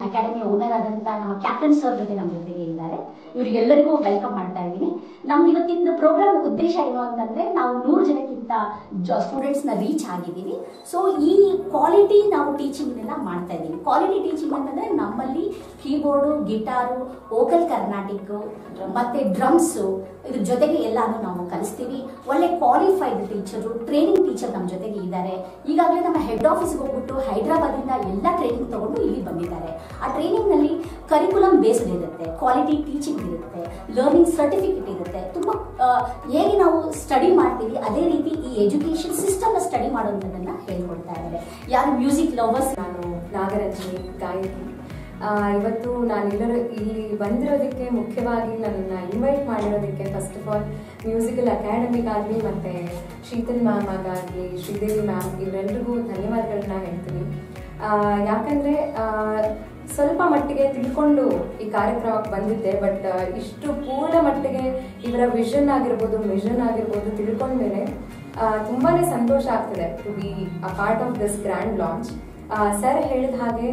Academy owner ಆದಂಥ ನಮ್ಮ captain sir ಜೊತೆ ನಮ್ಮ ಜೊತೆಗೆ ಇದ್ದಾರೆ. ಇವರಿಗೆಲ್ಲರಿಗೂ ವೆಲ್ಕಮ್ ಮಾಡ್ತಾ ಇದ್ದೀನಿ. ನಮ್ಮ ಇವತ್ತಿನ ಪ್ರೋಗ್ರಾಮ್ ಉದ್ದೇಶ ಏನು ಅಂತಂದ್ರೆ, ನಾವು 100 ಜನಕ್ಕಿಂತ ಸ್ಟೂಡೆಂಟ್ಸ್ನ ರೀಚ್ ಆಗಿದ್ದೀವಿ. ಸೊ ಈ ಕ್ವಾಲಿಟಿ ನಾವು ಟೀಚಿಂಗ್ನೆಲ್ಲ ಮಾಡ್ತಾ ಇದ್ದೀವಿ. ಕ್ವಾಲಿಟಿ ಟೀಚಿಂಗ್ ಅಂತಂದ್ರೆ ನಮ್ಮಲ್ಲಿ ಕೀಬೋರ್ಡು, ಗಿಟಾರು, ವೋಕಲ್ ಕರ್ನಾಟಿಕ್ ಮತ್ತೆ ಡ್ರಮ್ಸು, ಇದ್ರ ಜೊತೆಗೆ ಎಲ್ಲಾನು ನಾವು ಕಲಿಸ್ತೀವಿ. ಒಳ್ಳೆ ಕ್ವಾಲಿಫೈಡ್ ಟೀಚರು, ಟ್ರೈನಿಂಗ್ ಟೀಚರ್ ನಮ್ಮ ಜೊತೆಗೆ ಇದ್ದಾರೆ. ಈಗಾಗಲೇ ನಮ್ಮ ಹೆಡ್ ಆಫೀಸ್ಗೆ ಹೋಗ್ಬಿಟ್ಟು ಹೈದರಾಬಾದಿಂದ ಎಲ್ಲ ಟ್ರೈನಿಂಗ್ ತಗೊಂಡು ಇಲ್ಲಿ ಬಂದಿದ್ದಾರೆ. ಆ ಟ್ರೈನಿಂಗ್ ನಲ್ಲಿ ಕರಿಕ್ಯುಲಮ್ ಬೇಸ್ಡ್ ಇರುತ್ತೆ, ಕ್ವಾಲಿಟಿ ಟೀಚಿಂಗ್ ಇರುತ್ತೆ, ಲರ್ನಿಂಗ್ ಸರ್ಟಿಫಿಕೇಟ್ ಇರುತ್ತೆ. ತುಂಬಾ ಹೇಗೆ ನಾವು ಸ್ಟಡಿ ಮಾಡ್ತೀವಿ ಅದೇ ರೀತಿ ಈ ಎಜುಕೇಶನ್ ಸಿಸ್ಟಮ್ ಸ್ಟಡಿ ಮಾಡೋದನ್ನ ಹೇಳ್ಕೊಡ್ತಾ ಇದ್ದಾರೆ. ಯಾರು ಮ್ಯೂಸಿಕ್ ಲವರ್ಸ್, ನಾನು ನಾಗರಂಜಿನಿ ಗಾಯಕಿ. ಇವತ್ತು ನಾನೆಲ್ಲರೂ ಇಲ್ಲಿ ಬಂದಿರೋದಕ್ಕೆ ಮುಖ್ಯವಾಗಿ ನನ್ನನ್ನು ಇನ್ವೈಟ್ ಮಾಡಿರೋದಕ್ಕೆ ಫಸ್ಟ್ ಆಫ್ ಆಲ್ ಮ್ಯೂಸಿಕಲ್ ಅಕಾಡೆಮಿಗಾಗಲಿ ಮತ್ತು ಶೀತಲ್ ಮ್ಯಾಮ್ ಆಗಾಗಲಿ, ಶ್ರೀದೇವಿ ಮ್ಯಾಮ್, ಇವರೆಲ್ಲರಿಗೂ ಧನ್ಯವಾದಗಳನ್ನ ಹೇಳ್ತೀನಿ. ಯಾಕಂದರೆ ಸ್ವಲ್ಪ ಮಟ್ಟಿಗೆ ತಿಳ್ಕೊಂಡು ಈ ಕಾರ್ಯಕ್ರಮಕ್ಕೆ ಬಂದಿದ್ದೆ, ಬಟ್ ಇಷ್ಟು ಪೂರ್ಣ ಮಟ್ಟಿಗೆ ಇವರ ವಿಷನ್ ಆಗಿರ್ಬೋದು, ಮಿಷನ್ ಆಗಿರ್ಬೋದು ತಿಳ್ಕೊಂಡ್ಮೇಲೆ ತುಂಬಾ ಸಂತೋಷ ಆಗ್ತದೆ to be a part of this grand launch. Sir ಹೇಳಿದ ಹಾಗೆ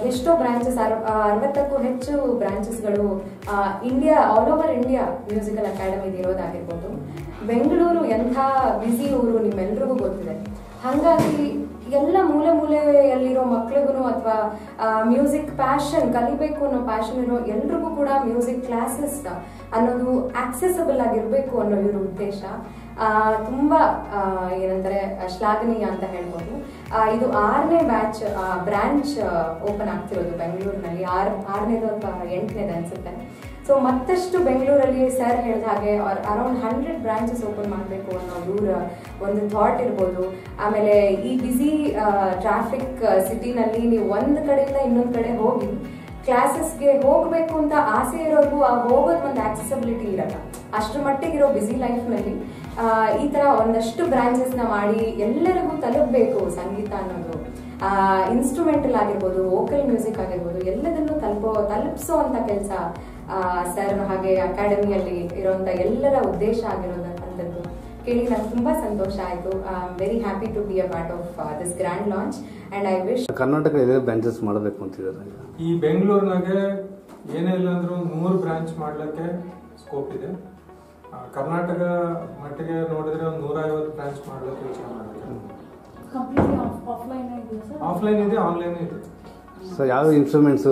ಎಷ್ಟೋ ಬ್ರಾಂಚಸ್, 60ಕ್ಕೂ ಹೆಚ್ಚು ಬ್ರಾಂಚಸ್ಗಳು India, all over India musical academy ಇರೋದಾಗಿರ್ಬೋದು. ಬೆಂಗಳೂರು ಎಂಥ ಬ್ಯುಸಿ ಊರು ನಿಮ್ಮೆಲ್ರಿಗೂ ಗೊತ್ತಿದೆ. ಹಾಗಾಗಿ ಎಲ್ಲ ಮೂಲೆ ಮೂಲೆಯಲ್ಲಿರೋ ಮಕ್ಳಿಗೂ ಅಥವಾ ಮ್ಯೂಸಿಕ್ ಪ್ಯಾಷನ್ ಕಲಿಬೇಕು ಅನ್ನೋ ಪ್ಯಾಷನ್ ಇರೋ ಎಲ್ರಿಗೂ ಕೂಡ ಮ್ಯೂಸಿಕ್ ಕ್ಲಾಸಸ್ ಅನ್ನೋದು ಆಕ್ಸೆಸಬಲ್ ಆಗಿರಬೇಕು ಅನ್ನೋ ಇವ್ರ ಉದ್ದೇಶ ತುಂಬ ಏನಂತಾರೆ ಶ್ಲಾಘನೀಯ ಅಂತ ಹೇಳ್ಬೋದು. ಇದು 6ನೇ ಬ್ರಾಂಚ್ ಓಪನ್ ಆಗ್ತಿರೋದು ಬೆಂಗಳೂರಿನಲ್ಲಿ, 6ನೇದು ಅಥವಾ 8ನೇದು ಅನ್ಸುತ್ತೆ. ಸೊ ಮತ್ತಷ್ಟು ಬೆಂಗಳೂರಲ್ಲಿ ಸರ್ ಹೇಳಿದ ಹಾಗೆ ಅರೌಂಡ್ 100 ಬ್ರಾಂಚಸ್ ಓಪನ್ ಮಾಡಬೇಕು ಅನ್ನೋ ಇವ್ರ ಒಂದು ಥಾಟ್ ಇರ್ಬೋದು. ಆಮೇಲೆ ಈ ಬ್ಯುಸಿ ಟ್ರಾಫಿಕ್ ಸಿಟಿನಲ್ಲಿ ನೀವು ಒಂದು ಕಡೆಯಿಂದ ಇನ್ನೊಂದು ಕಡೆ ಹೋಗಿ ಕ್ಲಾಸಸ್ಗೆ ಹೋಗಬೇಕು ಅಂತ ಆಸೆ ಇರೋರ್ಗೂ ಹೋಗೋದು ಒಂದು ಆಕ್ಸೆಸಿಬಿಲಿಟಿ ಇರಲ್ಲ. ಅಷ್ಟರ ಮಟ್ಟಿಗಿರೋ ಬ್ಯುಸಿ ಲೈಫ್ನಲ್ಲಿ ಈ ಥರ ಒಂದಷ್ಟು ಬ್ರಾಂಚಸ್ನ ಮಾಡಿ ಎಲ್ಲರಿಗೂ ತಲುಪಬೇಕು ಸಂಗೀತ ಅನ್ನೋದು. ಇನ್ಸ್ಟ್ರೂಮೆಂಟಲ್ ಆಗಿರ್ಬೋದು, ವೋಕಲ್ ಮ್ಯೂಸಿಕ್ ಆಗಿರ್ಬೋದು, ಎಲ್ಲದನ್ನು ತಲುಪಿಸೋ ಅಂತ ಕೆಲಸ ಸರ್ ಹಾಗೆ ಅಕಾಡೆಮಿಯಲ್ಲಿ ಇರುವಂತ ಎಲ್ಲರ ಉದ್ದೇಶ ಆಗಿರೋದಂಥದ್ದು ಕೇಳಿ ನಂಗೆ ತುಂಬಾ ಸಂತೋಷ ಆಯಿತು. I am very happy to be a part of this grand launch and I wish. Karnataka branches ಮಾಡಬೇಕು ಅಂತಿದ್ದಾರೆ. ಈ ಬೆಂಗಳೂರಿನಾಗೆ ಏನೇ ಇಲ್ಲ ಅಂದ್ರೂ 100 ಬ್ರಾಂಚ್ ಮಾಡ್ಲಿಕ್ಕೆ ಸ್ಕೋಪ್ ಇದೆ. ಕರ್ನಾಟಕ ಮಟ್ಟಿಗೆ ನೋಡಿದ್ರೆ ಒಂದು 150 ಬ್ರಾಂಚ್ ಮಾಡ್ಲಿಕ್ಕೆ ಯೋಚನೆ ಮಾಡಬೇಕು. ಆಫ್ಲೈನ್ ಇದೆ, ಆನ್ಲೈನ್ ಇದೆ. ಸರ್ ಯಾವ ಇನ್ಸ್ಟ್ರೂಮೆಂಟ್ಸ್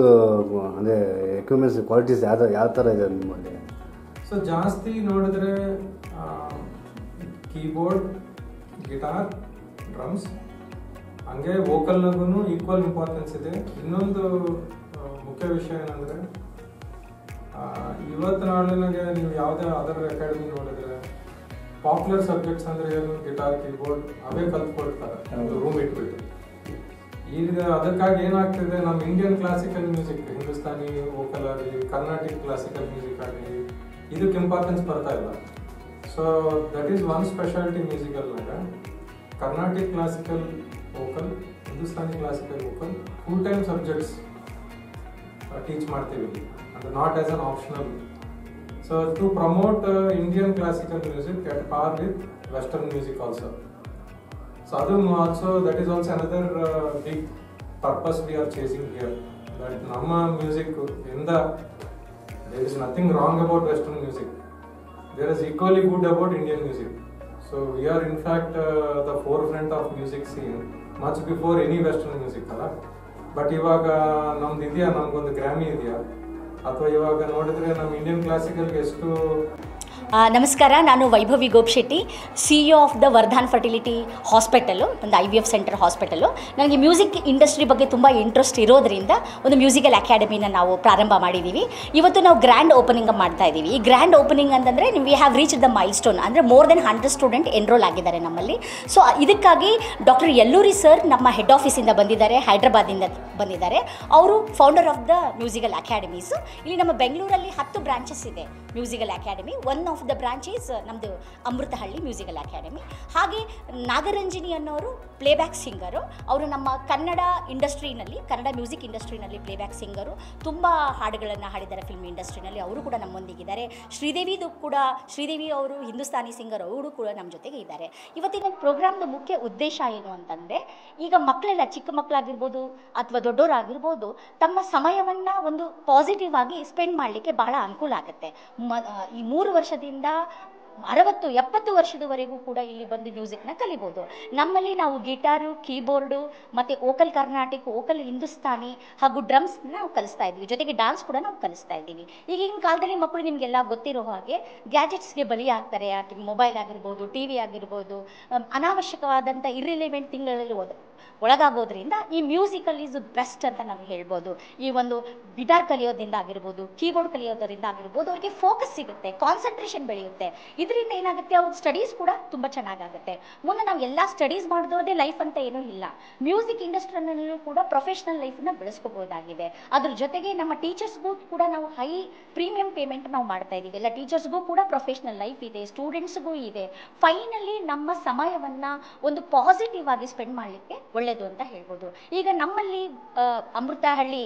ಅಂದರೆ ಎಕ್ವಿಪ್ಮೆಂಟ್ಸ್ ಕ್ವಾಲಿಟೀಸ್ ಯಾವ ಥರ ಇದೆ ನಿಮ್ಮಲ್ಲಿ? ಸೊ ಜಾಸ್ತಿ ನೋಡಿದ್ರೆ ಕೀಬೋರ್ಡ್, ಗಿಟಾರ್, ಡ್ರಮ್ಸ್, ಹಂಗೆ ವೋಕಲ್ನಾಗೂ ಈಕ್ವಲ್ ಇಂಪಾರ್ಟೆನ್ಸ್ ಇದೆ. ಇನ್ನೊಂದು ಮುಖ್ಯ ವಿಷಯ ಏನಂದರೆ, ಇವತ್ತು ನಾಳಿನಾಗೆ ನೀವು ಯಾವುದೇ ಅದರ್ ಅಕಾಡೆಮಿ ನೋಡಿದ್ರೆ ಪಾಪ್ಯುಲರ್ ಸಬ್ಜೆಕ್ಟ್ಸ್ ಅಂದರೆ ಏನು, ಗಿಟಾರ್, ಕೀಬೋರ್ಡ್ ಅವೇ ಕಲ್ತ್ಕೊಳ್ತಾರೆ ರೂಮ್ ಇಟ್ಬಿಟ್ಟು. ಈಗ ಅದಕ್ಕಾಗಿ ಏನಾಗ್ತಿದೆ, ನಮ್ಮ Indian classical music, Hindustani vocal ಆಗಲಿ, ಕರ್ನಾಟಿಕ್ ಕ್ಲಾಸಿಕಲ್ ಮ್ಯೂಸಿಕ್ ಆಗಲಿ, ಇದಕ್ಕೆ ಇಂಪಾರ್ಟೆನ್ಸ್ ಬರ್ತಾ ಇಲ್ಲ. So that is one speciality ಮ್ಯೂಸಿಕಲ್ನಾಗ. Carnatic classical vocal, Hindustani classical vocal full time subjects teach ಮಾಡ್ತೀವಿ, and not as an optional. So to promote Indian classical music at par with Western music also. So that is also another big purpose we are chasing here. That ನಮ್ಮ music in the there is nothing wrong about Western music. There is equally good about Indian music. So we are in fact the forefront of music scene much before any Western music ಅಲ್ಲ. But ಇವಾಗ ನಮ್ದು ಇದೆಯಾ, ನಮ್ಗೊಂದು Grammy ಇದೆಯಾ, ಅಥವಾ ಇವಾಗ ನೋಡಿದ್ರೆ ನಮ್ಮ ಇಂಡಿಯನ್ ಕ್ಲಾಸಿಕಲ್ಗೆ ಎಷ್ಟು. ನಮಸ್ಕಾರ, ನಾನು Vaibhavi Gopshetti, CEO of the Vardhan fertility hospital, ಒಂದು IVF ಸೆಂಟರ್ ಹಾಸ್ಪಿಟಲು. ನನಗೆ ಮ್ಯೂಸಿಕ್ ಇಂಡಸ್ಟ್ರಿ ಬಗ್ಗೆ ತುಂಬ ಇಂಟ್ರೆಸ್ಟ್ ಇರೋದರಿಂದ ಒಂದು ಮ್ಯೂಸಿಕಲ್ ಅಕಾಡೆಮಿನ ನಾವು ಪ್ರಾರಂಭ ಮಾಡಿದ್ದೀವಿ. ಇವತ್ತು ನಾವು ಗ್ರ್ಯಾಂಡ್ ಓಪನಿಂಗ್ ಮಾಡ್ತಾ ಇದ್ದೀವಿ. ಈ ಗ್ರ್ಯಾಂಡ್ ಓಪನಿಂಗ್ ಅಂತಂದರೆ we have reach the milestone, ಅಂದರೆ ಮೋರ್ ದೆನ್ 100 ಸ್ಟೂಡೆಂಟ್ ಎನ್ರೋಲ್ ಆಗಿದ್ದಾರೆ ನಮ್ಮಲ್ಲಿ. ಸೊ ಇದಕ್ಕಾಗಿ ಡಾಕ್ಟರ್ ಯಲ್ಲೂರಿ ಸರ್ ನಮ್ಮ ಹೆಡ್ ಆಫೀಸಿಂದ ಬಂದಿದ್ದಾರೆ, ಹೈದ್ರಾಬಾದಿಂದ ಬಂದಿದ್ದಾರೆ. ಅವರು founder of the musical academies. ಇಲ್ಲಿ ನಮ್ಮ ಬೆಂಗಳೂರಲ್ಲಿ 10 ಬ್ರಾಂಚಸ್ ಇದೆ musical academy. One of the branch is ನಮ್ಮದು ಅಮೃತಹಳ್ಳಿ ಮ್ಯೂಸಿಕಲ್ ಅಕಾಡೆಮಿ. ಹಾಗೆ ನಾಗರಂಜಿನಿ ಅನ್ನೋರು ಪ್ಲೇಬ್ಯಾಕ್ ಸಿಂಗರು. ಅವರು ನಮ್ಮ ಕನ್ನಡ ಇಂಡಸ್ಟ್ರಿನಲ್ಲಿ, ಕನ್ನಡ ಮ್ಯೂಸಿಕ್ ಇಂಡಸ್ಟ್ರಿನಲ್ಲಿ ಪ್ಲೇಬ್ಯಾಕ್ ಸಿಂಗರು. ತುಂಬ ಹಾಡುಗಳನ್ನು ಹಾಡಿದ್ದಾರೆ ಫಿಲ್ಮ್ ಇಂಡಸ್ಟ್ರಿನಲ್ಲಿ. ಅವರು ಕೂಡ ನಮ್ಮೊಂದಿಗಿದ್ದಾರೆ. ಶ್ರೀದೇವಿ ಅವರು ಹಿಂದೂಸ್ತಾನಿ ಸಿಂಗರ್, ಅವರು ಕೂಡ ನಮ್ಮ ಜೊತೆಗೆ ಇದ್ದಾರೆ. ಇವತ್ತಿನ ಪ್ರೋಗ್ರಾಮ್ನ ಮುಖ್ಯ ಉದ್ದೇಶ ಏನು ಅಂತಂದರೆ, ಈಗ ಮಕ್ಕಳೆಲ್ಲ, ಚಿಕ್ಕ ಮಕ್ಕಳಾಗಿರ್ಬೋದು ಅಥವಾ ದೊಡ್ಡವರಾಗಿರ್ಬೋದು, ತಮ್ಮ ಸಮಯವನ್ನು ಒಂದು ಪಾಸಿಟಿವ್ ಆಗಿ ಸ್ಪೆಂಡ್ ಮಾಡಲಿಕ್ಕೆ ಬಹಳ ಅನುಕೂಲ ಆಗುತ್ತೆ. ಈ 3 ವರ್ಷದಿಂದ 60-70 ವರ್ಷದವರೆಗೂ ಕೂಡ ಇಲ್ಲಿ ಬಂದು ಮ್ಯೂಸಿಕ್ನ ಕಲಿಬೋದು. ನಮ್ಮಲ್ಲಿ ನಾವು ಗಿಟಾರು, ಕೀಬೋರ್ಡು ಮತ್ತು ಓಕಲ್ ಕರ್ನಾಟಿಕ್, ಓಕಲ್ ಹಿಂದೂಸ್ತಾನಿ ಹಾಗೂ ಡ್ರಮ್ಸ್ನ ನಾವು ಕಲಿಸ್ತಾ ಇದ್ದೀವಿ. ಜೊತೆಗೆ ಡ್ಯಾನ್ಸ್ ಕೂಡ ನಾವು ಕಲಿಸ್ತಾ ಇದ್ದೀವಿ. ಈಗಿನ ಕಾಲದಲ್ಲಿ ಮಕ್ಕಳು ನಿಮಗೆಲ್ಲ ಗೊತ್ತಿರೋ ಹಾಗೆ ಗ್ಯಾಜೆಟ್ಸ್ಗೆ ಬಲಿ ಆಗ್ತಾರೆ. ಮೊಬೈಲ್ ಆಗಿರ್ಬೋದು, TV ಆಗಿರ್ಬೋದು, ಅನಾವಶ್ಯಕವಾದಂಥ ಇರ್ರಿಲೆವೆಂಟ್ ತಿಂಗಳಲ್ಲಿ ಒಳಗಾಗೋದ್ರಿಂದ ಈ ಮ್ಯೂಸಿಕಲ್ ಈಸ್ ಬೆಸ್ಟ್ ಅಂತ ನಾವು ಹೇಳ್ಬೋದು. ಈ ಒಂದು ಗಿಟಾರ್ ಕಲಿಯೋದ್ರಿಂದ ಆಗಿರ್ಬೋದು, ಕೀಬೋರ್ಡ್ ಕಲಿಯೋದರಿಂದ ಆಗಿರ್ಬೋದು, ಅವ್ರಿಗೆ ಫೋಕಸ್ ಸಿಗುತ್ತೆ, ಕಾನ್ಸಂಟ್ರೇಷನ್ ಬೆಳೆಯುತ್ತೆ. ಇದರಿಂದ ಏನಾಗುತ್ತೆ, ಅವ್ರ ಸ್ಟಡೀಸ್ ಕೂಡ ತುಂಬ ಚೆನ್ನಾಗಾಗುತ್ತೆ. ಮುಂದೆ ನಾವು ಎಲ್ಲ ಸ್ಟಡೀಸ್ ಮಾಡಿದೋದೇ ಲೈಫ್ ಅಂತ ಏನೂ ಇಲ್ಲ. ಮ್ಯೂಸಿಕ್ ಇಂಡಸ್ಟ್ರಿನಲ್ಲೂ ಕೂಡ ಪ್ರೊಫೆಷ್ನಲ್ ಲೈಫನ್ನ ಬೆಳೆಸ್ಕೋಬೋದಾಗಿದೆ. ಅದ್ರ ಜೊತೆಗೆ ನಮ್ಮ ಟೀಚರ್ಸ್ಗೂ ಕೂಡ ನಾವು ಹೈ ಪ್ರೀಮಿಯಂ ಪೇಮೆಂಟ್ ನಾವು ಮಾಡ್ತಾ ಇದ್ದೀವಿ. ಎಲ್ಲ ಟೀಚರ್ಸ್ಗೂ ಕೂಡ ಪ್ರೊಫೆಷ್ನಲ್ ಲೈಫ್ ಇದೆ, ಸ್ಟೂಡೆಂಟ್ಸ್ಗೂ ಇದೆ. ಫೈನಲಿ ನಮ್ಮ ಸಮಯವನ್ನು ಒಂದು ಪಾಸಿಟಿವ್ ಆಗಿ ಸ್ಪೆಂಡ್ ಮಾಡಲಿಕ್ಕೆ ಒಳ್ಳೆಯದು ಅಂತ ಹೇಳ್ಬೋದು. ಈಗ ನಮ್ಮಲ್ಲಿ ಅಮೃತಹಳ್ಳಿ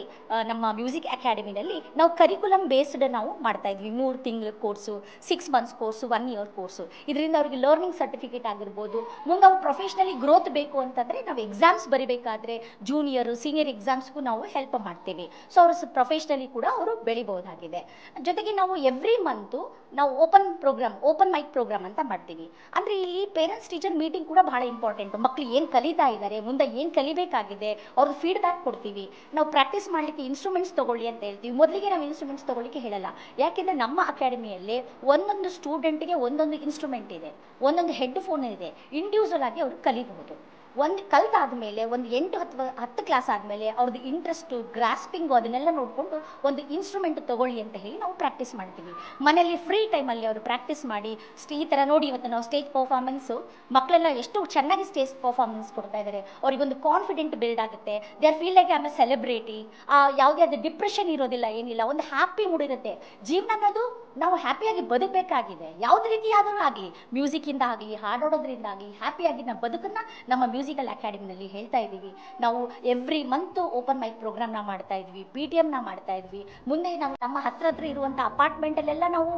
ನಮ್ಮ ಮ್ಯೂಸಿಕ್ ಅಕಾಡೆಮಿನಲ್ಲಿ ನಾವು ಕರಿಕ್ಯುಲಮ್ ಬೇಸ್ಡ್ ನಾವು ಮಾಡ್ತಾ ಇದ್ವಿ. 3 ತಿಂಗಳ course, 6 months course, 1 year course. ಇದರಿಂದ ಅವ್ರಿಗೆ ಲರ್ನಿಂಗ್ ಸರ್ಟಿಫಿಕೇಟ್ ಆಗಿರ್ಬೋದು. ಮುಂದೆ ಅವ್ರು ಪ್ರೊಫೆಷ್ನಲಿ ಗ್ರೋತ್ ಬೇಕು ಅಂತಂದರೆ ನಾವು ಎಕ್ಸಾಮ್ಸ್ ಬರಿಬೇಕಾದ್ರೆ ಜೂನಿಯರು, ಸೀನಿಯರ್ ಎಕ್ಸಾಮ್ಸ್ಗೂ ನಾವು ಹೆಲ್ಪ್ ಮಾಡ್ತೀವಿ. ಸೊ ಅವರು ಪ್ರೊಫೆಷ್ನಲಿ ಕೂಡ ಅವರು ಬೆಳಿಬೋದಾಗಿದೆ. ಜೊತೆಗೆ ನಾವು ಎವ್ರಿ ಮಂತು ನಾವು ಓಪನ್ ಮೈಕ್ ಪ್ರೋಗ್ರಾಮ್ ಅಂತ ಮಾಡ್ತೀವಿ. ಅಂದರೆ ಇಲ್ಲಿ ಪೇರೆಂಟ್ಸ್ ಟೀಚರ್ ಮೀಟಿಂಗ್ ಕೂಡ ಬಹಳ ಇಂಪಾರ್ಟೆಂಟು. ಮಕ್ಕಳು ಏನು ಕಲಿತಾ ಇದ್ದಾರೆ, ಮುಂದೆ ಏನು ಕಲಿಬೇಕಾಗಿದೆ, ಅವ್ರಿಗೆ ಫೀಡ್ಬ್ಯಾಕ್ ಕೊಡ್ತೀವಿ. ನಾವು ಪ್ರಾಕ್ಟೀಸ್ ಮಾಡಲಿಕ್ಕೆ ಇನ್ಸ್ಟ್ರೂಮೆಂಟ್ಸ್ ತೊಗೊಳ್ಳಿ ಅಂತ ಹೇಳ್ತೀವಿ. ಮೊದಲಿಗೆ ನಾವು ಇನ್ಸ್ಟ್ರೂಮೆಂಟ್ಸ್ ತೊಗೊಳ್ಳಿಕ್ಕೆ ಹೇಳಲ್ಲ. ಯಾಕೆಂದರೆ ನಮ್ಮ ಅಕಾಡೆಮಿಯಲ್ಲಿ ಒಂದೊಂದು ಸ್ಟೂಡೆಂಟ್ಗೆ ಒಂದೊಂದು ಇನ್ಸ್ಟ್ರೂಮೆಂಟ್ ಇದೆ, ಒಂದೊಂದು ಹೆಡ್ಫೋನ್ ಇದೆ. ಇಂಡಿವಿಜುವಲ್ ಆಗಿ ಅವರು ಕಲಿಬಹುದು. ಒಂದು ಕಲ್ತಾದ್ಮೇಲೆ ಒಂದು 8 ಅಥವಾ 10 ಕ್ಲಾಸ್ ಆದಮೇಲೆ ಅವ್ರದ್ದು ಇಂಟ್ರೆಸ್ಟು, ಗ್ರಾಸ್ಪಿಂಗು ಅದನ್ನೆಲ್ಲ ನೋಡಿಕೊಂಡು ಒಂದು ಇನ್ಸ್ಟ್ರೂಮೆಂಟ್ ತೊಗೊಳ್ಳಿ ಅಂತ ಹೇಳಿ ನಾವು ಪ್ರಾಕ್ಟೀಸ್ ಮಾಡ್ತೀವಿ. ಮನೆಯಲ್ಲಿ ಫ್ರೀ ಟೈಮಲ್ಲಿ ಅವರು ಪ್ರಾಕ್ಟೀಸ್ ಮಾಡಿ ಈ ಥರ ನೋಡಿ, ಇವತ್ತು ನಾವು ಸ್ಟೇಜ್ ಪರ್ಫಾರ್ಮೆನ್ಸು, ಮಕ್ಕಳೆಲ್ಲ ಎಷ್ಟು ಚೆನ್ನಾಗಿ ಸ್ಟೇಜ್ ಪರ್ಫಾರ್ಮೆನ್ಸ್ ಕೊಡ್ತಾ ಇದ್ದಾರೆ. ಅವ್ರಿಗೊಂದು ಕಾನ್ಫಿಡೆಂಟ್ ಬಿಲ್ಡ್ ಆಗುತ್ತೆ. They are feel like I am A celebrity. ಯಾವುದೇ ಅದು ಡಿಪ್ರೆಷನ್ ಇರೋದಿಲ್ಲ, ಏನಿಲ್ಲ. ಒಂದು ಹ್ಯಾಪಿ ಮೂಡ್ ಇರುತ್ತೆ. ಜೀವನ ಅನ್ನೋದು ನಾವು ಹ್ಯಾಪಿಯಾಗಿ ಬದುಕಬೇಕಾಗಿದೆ. ಯಾವುದೇ ರೀತಿಯಾದರೂ ಆಗಲಿ, ಮ್ಯೂಸಿಕ್ಕಿಂದ ಆಗಲಿ, ಹಾಡೋದ್ರಿಂದ ಆಗಲಿ, ಹ್ಯಾಪಿಯಾಗಿ ನಾವು ಬದುಕನ್ನು ನಮ್ಮ ಮ್ಯೂಸಿಕಲ್ ಅಕಾಡೆಮಿನಲ್ಲಿ ಹೇಳ್ತಾ ಇದ್ದೀವಿ. ನಾವು ಎವ್ರಿ ಮಂತು ಓಪನ್ ಮೈಕ್ ಪ್ರೋಗ್ರಾಮ್ನ ಮಾಡ್ತಾ ಇದ್ವಿ, PTMನ ಮಾಡ್ತಾ ಇದ್ವಿ. ಮುಂದೆ ನಾವು ನಮ್ಮ ಹತ್ರ ಇರುವಂಥ ಅಪಾರ್ಟ್ಮೆಂಟಲ್ಲೆಲ್ಲ ನಾವು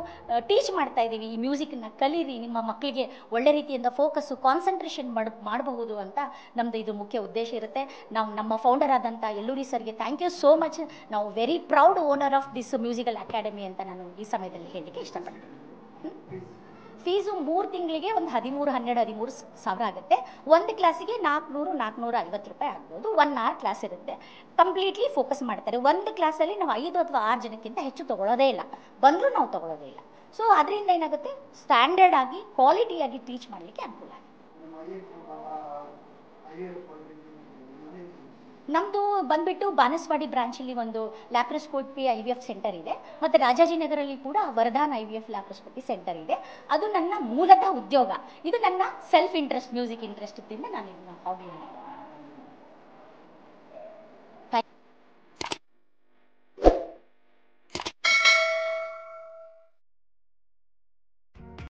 ಟೀಚ್ ಮಾಡ್ತಾ ಇದ್ದೀವಿ. ಈ ಮ್ಯೂಸಿಕ್ನ ಕಲೀರಿ, ನಿಮ್ಮ ಮಕ್ಕಳಿಗೆ ಒಳ್ಳೆ ರೀತಿಯಿಂದ ಫೋಕಸ್ಸು, ಕಾನ್ಸಂಟ್ರೇಷನ್ ಮಾಡಬಹುದು ಅಂತ ನಮ್ಮದು ಇದು ಮುಖ್ಯ ಉದ್ದೇಶ ಇರುತ್ತೆ. ನಾವು ನಮ್ಮ ಫೌಂಡರ್ ಆದಂಥ ಯಲ್ಲೂರಿ ಸರ್ಗೆ ಥ್ಯಾಂಕ್ ಯು ಸೋ ಮಚ್. ನಾವು very proud owner of this musical academy ಅಂತ ನಾನು ಈ ಸಮಯದಲ್ಲಿ ಹೇಳಲಿಕ್ಕೆ ಇಷ್ಟಪಡ್ತೀನಿ. ಫೀಸು 3 ತಿಂಗಳಿಗೆ ಒಂದು 13 ಸಾವಿರ ಆಗುತ್ತೆ. ಒಂದು ಕ್ಲಾಸಿಗೆ 450 ರೂಪಾಯಿ ಆಗ್ಬೋದು. 1 ಅವರ್ ಕ್ಲಾಸ್ ಇರುತ್ತೆ. ಕಂಪ್ಲೀಟ್ಲಿ ಫೋಕಸ್ ಮಾಡ್ತಾರೆ. ಒಂದು ಕ್ಲಾಸಲ್ಲಿ ನಾವು 5 ಅಥವಾ 6 ಜನಕ್ಕಿಂತ ಹೆಚ್ಚು ತೊಗೊಳ್ಳೋದೇ ಇಲ್ಲ. ಬಂದರೂ ನಾವು ತೊಗೊಳ್ಳೋದೇ ಇಲ್ಲ. ಸೊ ಅದರಿಂದ ಏನಾಗುತ್ತೆ, ಸ್ಟ್ಯಾಂಡರ್ಡ್ ಆಗಿ ಕ್ವಾಲಿಟಿಯಾಗಿ ಟೀಚ್ ಮಾಡಲಿಕ್ಕೆ ಅನುಕೂಲ ಆಗುತ್ತೆ. ನಮ್ಮದು ಬಂದುಬಿಟ್ಟು ಬಾನಸವಾಡಿ ಬ್ರಾಂಚಲ್ಲಿ ಒಂದು ಲ್ಯಾಪ್ರೋಸ್ಕೋಪಿ IVF ಸೆಂಟರ್ ಇದೆ. ಮತ್ತು ರಾಜಾಜಿನಗರಲ್ಲಿ ಕೂಡ ವರ್ಧಾನ್ IVF ಲ್ಯಾಪ್ರೋಸ್ಕೋಪಿ ಸೆಂಟರ್ ಇದೆ. ಅದು ನನ್ನ ಮೂಲತಃ ಉದ್ಯೋಗ. ಇದು ನನ್ನ ಸೆಲ್ಫ್ ಇಂಟ್ರೆಸ್ಟ್, ಮ್ಯೂಸಿಕ್ ಇಂಟ್ರೆಸ್ಟ್ ಇದ್ದಿಂದ ನಾನು ಇದನ್ನ ಹಾಬಿ